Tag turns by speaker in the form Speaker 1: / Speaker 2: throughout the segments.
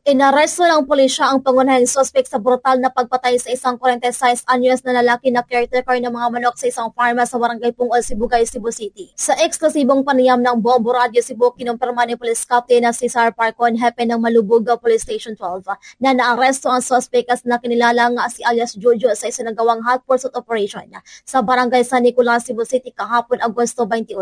Speaker 1: Inaresto ng pulisya ang pangunahing suspect sa brutal na pagpatay sa isang 46 anyos na lalaki na caretaker ng mga manok sa isang farma sa Barangay Pungol, Sibugay, Cebu City. Sa eksklusibong panayam ng Bombo Radio Cebu, kinumpirma ni Police Captain na Cesar Parcon, hepe ng Malubuga Police Station 12, na naaresto ang suspect as na kinilala nga si alias Jojo sa isinagawang hot pursuit operation sa Barangay San Nicolas, Cebu City kahapon Agosto 28.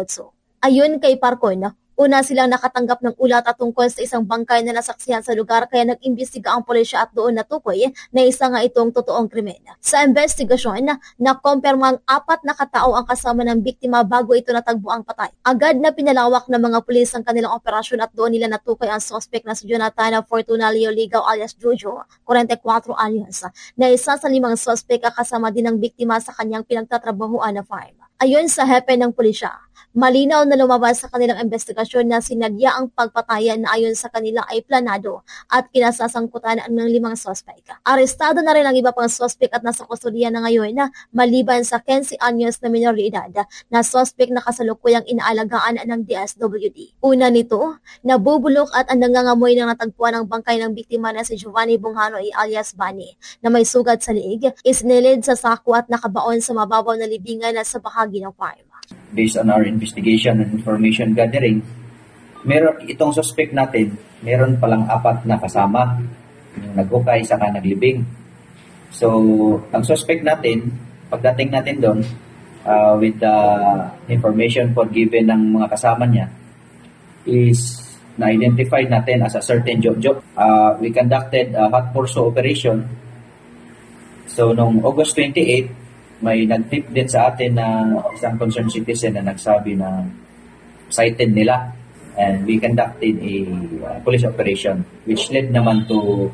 Speaker 1: Ayon kay Parcon, una silang nakatanggap ng ulat at tungkol sa isang bangkay na nasaksihan sa lugar kaya nag-imbestiga ang pulisya at doon natukoy na isa nga itong totoong krimen. Sa investigasyon, nakumpirmang 4 na katao ang kasama ng biktima bago ito natagpo ang patay. Agad na pinalawak ng mga pulis ang kanilang operasyon at doon nila natukoy ang suspect na si Jonathan Fortunalio Ligaw alias Jojo, 44 anyos, na isa sa 5 suspect kasama din ng biktima sa kanyang pinagtatrabahuan na farm. Ayon sa hepe ng pulisya, malinaw na lumabas sa kanilang investigasyon na sinadya ang pagpatayan na ayon sa kanila ay planado at kinasasangkutan ng 5 suspect. Arestado na rin ang iba pang suspect at nasa kustodiya na ngayon na maliban sa 15 anyos na minor de edad na suspect na kasalukuyang inaalagaan ng DSWD. Una nito, nabubulok at ang nangangamoy ng natagpuan ng bangkay ng biktima na si Giovanni Bunghano alias Bani na may sugat sa liig, isinilid sa sako at nakabaon sa mababaw na libingan na sa bahagi ng farm.
Speaker 2: Based on our investigation and information gathering, meron itong suspect natin, meron palang 4 na kasama, yung naghukay saka naglibing. So, ang suspect natin, pagdating natin doon, with the information for given ng mga kasama niya, is na-identify natin as a certain Jojo. We conducted a hot pursuit operation. So, noong August 28, may nag-tip din sa atin na isang concerned citizen na nagsabi na cited nila, and we conducted a police operation which led naman to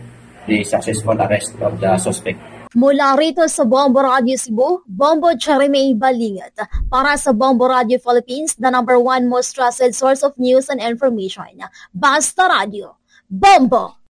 Speaker 2: the successful arrest of the suspect.
Speaker 1: Mula rito sa Bombo Radio Cebu, Bombo Jeremy Balingat para sa Bombo Radio Philippines, the #1 most trusted source of news and information. Basta Radio, Bombo!